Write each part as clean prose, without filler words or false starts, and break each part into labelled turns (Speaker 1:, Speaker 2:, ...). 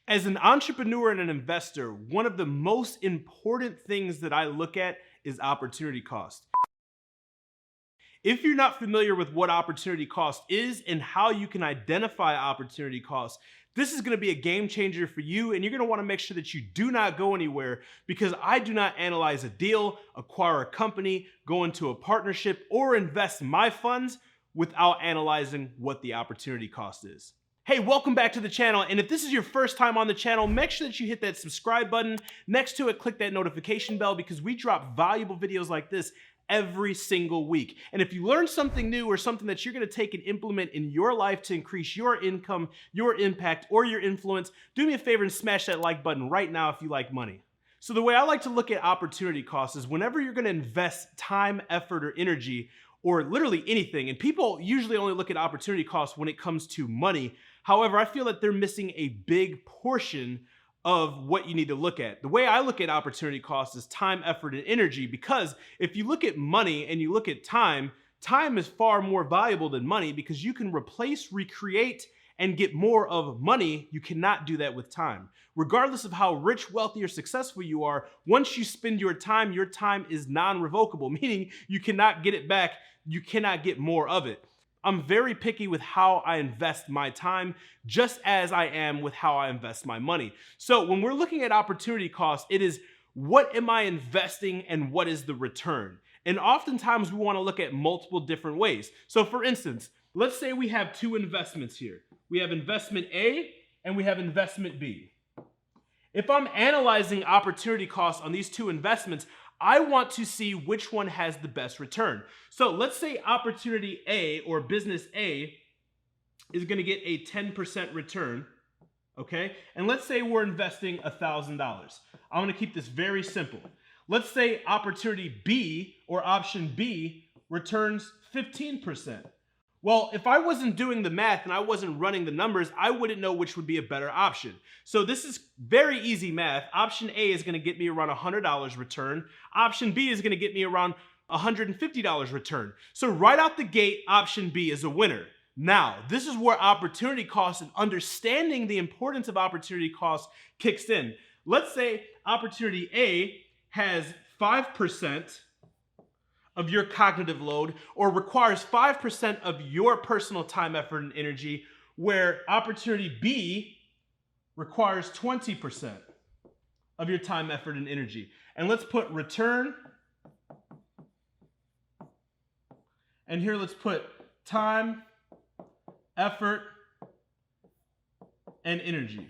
Speaker 1: As an entrepreneur and an investor, one of the most important things that I look at is opportunity cost. If you're not familiar with what opportunity cost is and how you can identify opportunity cost, this is going to be a game changer for you, and you're going to want to make sure that you do not go anywhere, because I do not analyze a deal, acquire a company, go into a partnership, or invest my funds without analyzing what the opportunity cost is. Hey, welcome back to the channel, and if this is your first time on the channel, make sure that you hit that subscribe button. Next to it, click that notification bell, because we drop valuable videos like this every single week. And if you learn something new or something that you're going to take and implement in your life to increase your income, your impact, or your influence, do me a favor and smash that like button right now if you like money. So the way I like to look at opportunity costs is whenever you're going to invest time, effort, or energy, or literally anything, and people usually only look at opportunity costs when it comes to money. However, I feel that they're missing a big portion of what you need to look at. The way I look at opportunity cost is time, effort, and energy, because if you look at money and you look at time, time is far more valuable than money, because you can replace, recreate, and get more of money. You cannot do that with time. Regardless of how rich, wealthy, or successful you are, once you spend your time is non-revocable, meaning you cannot get it back. You cannot get more of it. I'm very picky with how I invest my time, just as I am with how I invest my money. So when we're looking at opportunity cost, it is what am I investing and what is the return? And oftentimes we want to look at multiple different ways. So for instance, let's say we have two investments here. We have investment A and we have investment B. If I'm analyzing opportunity costs on these two investments, I want to see which one has the best return. So let's say opportunity A, or business A, is going to get a 10% return, okay? And let's say we're investing $1,000. I'm going to keep this very simple. Let's say opportunity B, or option B, returns 15%. Well, if I wasn't doing the math and I wasn't running the numbers, I wouldn't know which would be a better option. So this is very easy math. Option A is going to get me around $100 return. Option B is going to get me around $150 return. So right out the gate, option B is a winner. Now, this is where opportunity cost and understanding the importance of opportunity cost kicks in. Let's say opportunity A has 5% of your cognitive load, or requires 5% of your personal time, effort, and energy, where opportunity B requires 20% of your time, effort, and energy. And let's put return, and here let's put time, effort, and energy.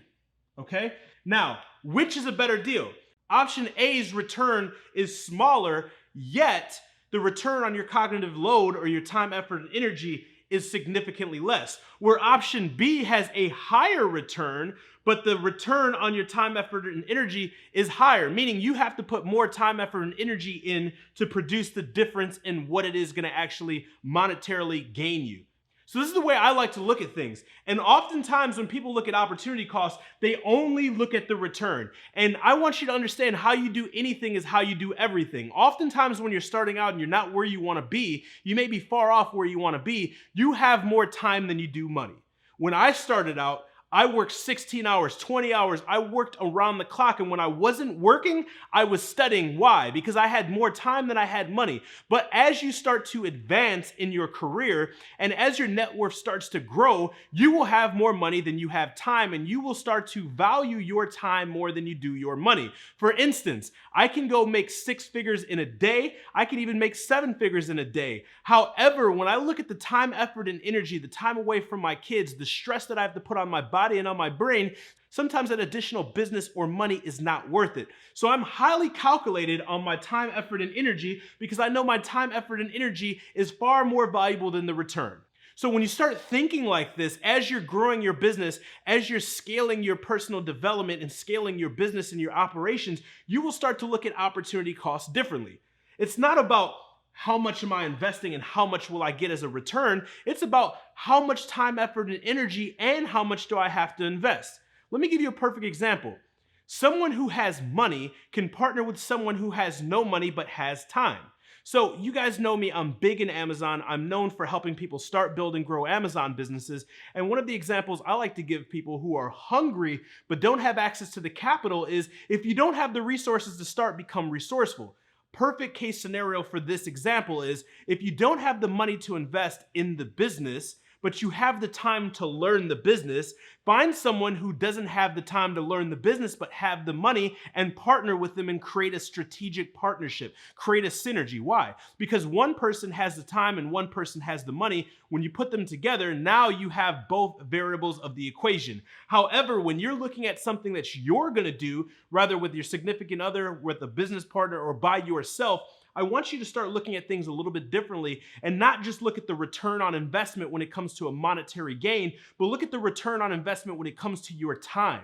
Speaker 1: Okay? Now, which is a better deal? Option A's return is smaller, yet the return on your cognitive load, or your time, effort, and energy, is significantly less. Where option B has a higher return, but the return on your time, effort, and energy is higher, meaning you have to put more time, effort, and energy in to produce the difference in what it is going to actually monetarily gain you. So this is the way I like to look at things. And oftentimes when people look at opportunity costs, they only look at the return. And I want you to understand, how you do anything is how you do everything. Oftentimes when you're starting out and you're not where you want to be, you may be far off where you want to be, you have more time than you do money. When I started out, I worked 16 hours, 20 hours. I worked around the clock. And when I wasn't working, I was studying. Why? Because I had more time than I had money. But as you start to advance in your career, and as your net worth starts to grow, you will have more money than you have time, and you will start to value your time more than you do your money. For instance, I can go make 6 figures in a day. I can even make 7 figures in a day. However, when I look at the time, effort, and energy, the time away from my kids, the stress that I have to put on my body and on my brain, sometimes that additional business or money is not worth it. So I'm highly calculated on my time, effort, and energy, because I know my time, effort, and energy is far more valuable than the return. So when you start thinking like this, as you're growing your business, as you're scaling your personal development and scaling your business and your operations, you will start to look at opportunity costs differently. It's not about how much am I investing and how much will I get as a return. It's about how much time, effort, and energy, and how much do I have to invest. Let me give you a perfect example. Someone who has money can partner with someone who has no money but has time. So you guys know me, I'm big in Amazon. I'm known for helping people start, build, and grow Amazon businesses. And one of the examples I like to give people who are hungry but don't have access to the capital is, if you don't have the resources to start, become resourceful. Perfect case scenario for this example is, if you don't have the money to invest in the business, but you have the time to learn the business, find someone who doesn't have the time to learn the business but have the money, and partner with them and create a strategic partnership, create a synergy. Why? Because one person has the time and one person has the money. When you put them together, now you have both variables of the equation. However, when you're looking at something that you're gonna do, rather with your significant other, with a business partner, or by yourself, I want you to start looking at things a little bit differently, and not just look at the return on investment when it comes to a monetary gain, but look at the return on investment when it comes to your time.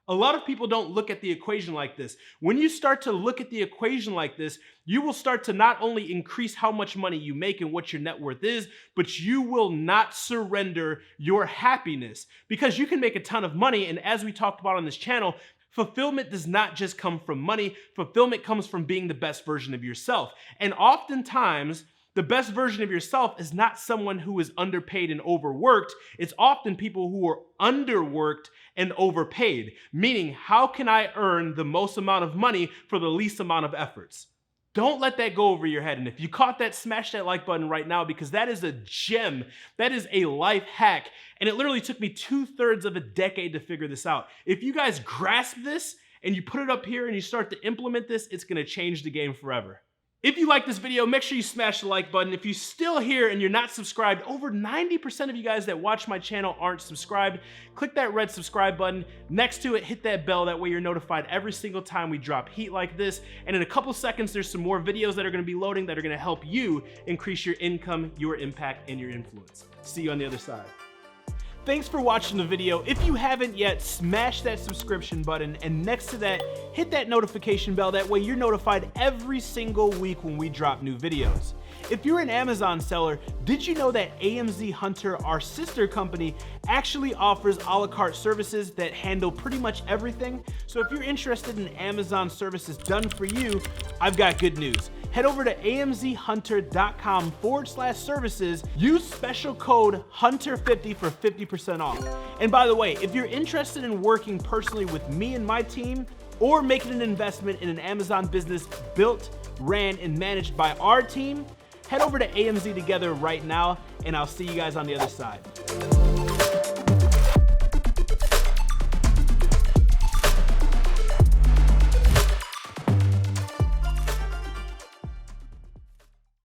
Speaker 1: A lot of people don't look at the equation like this. When you start to look at the equation like this, you will start to not only increase how much money you make and what your net worth is, but you will not surrender your happiness, because you can make a ton of money. And as we talked about on this channel, fulfillment does not just come from money. Fulfillment comes from being the best version of yourself. And oftentimes, the best version of yourself is not someone who is underpaid and overworked. It's often people who are underworked and overpaid. Meaning, how can I earn the most amount of money for the least amount of efforts? Don't let that go over your head. And if you caught that, smash that like button right now, because that is a gem. That is a life hack. And it literally took me 2/3 of a decade to figure this out. If you guys grasp this and you put it up here and you start to implement this, it's gonna change the game forever. If you like this video, make sure you smash the like button. If you're still here and you're not subscribed, over 90% of you guys that watch my channel aren't subscribed. Click that red subscribe button. Next to it, hit that bell. That way you're notified every single time we drop heat like this. And in a couple seconds, there's some more videos that are gonna be loading that are gonna help you increase your income, your impact, and your influence. See you on the other side. Thanks for watching the video. If you haven't yet, smash that subscription button, and next to that, hit that notification bell. That way you're notified every single week when we drop new videos. If you're an Amazon seller, did you know that AMZ Hunter, our sister company, actually offers a la carte services that handle pretty much everything? So if you're interested in Amazon services done for you, I've got good news. Head over to amzhunter.com/services, use special code HUNTER50 for 50% off. And by the way, if you're interested in working personally with me and my team, or making an investment in an Amazon business built, ran, and managed by our team, head over to AMZ Together right now, and I'll see you guys on the other side.